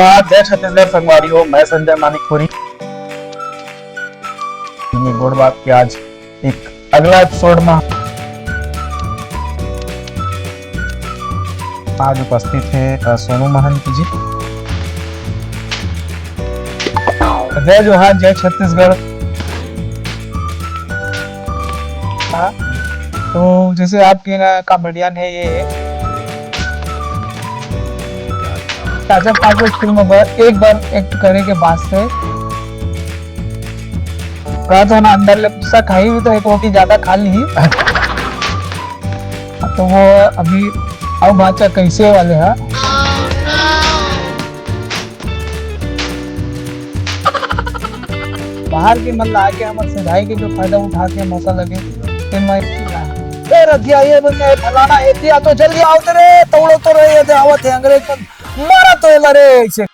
जय छत्तीसगढ़ संगवारियों, मैं संजय मानिकपुरी। गोड़ बात की आज एक अगला एपिसोड में आज उपस्थित है सोनू महंत जी। जय जोहार, जय छत्तीसगढ़। तो जैसे आपके कॉमेडियन है ये ताजा पांच फिल्म एक बार एक्ट करे के बाद से कहा था ना, अंदर ले गुस्सा खाई हुई तो एक रोटी ज्यादा खा ली। तो वो अभी अब बाचा कैसे वाले है बाहर की मतलब आके हमारे सगाई के जो फायदा उठा के मौका लगे ये फलाना तो जल्दी आओ तेरे तोड़ो तो रहे आवत है अंग्रेज मारा तो रे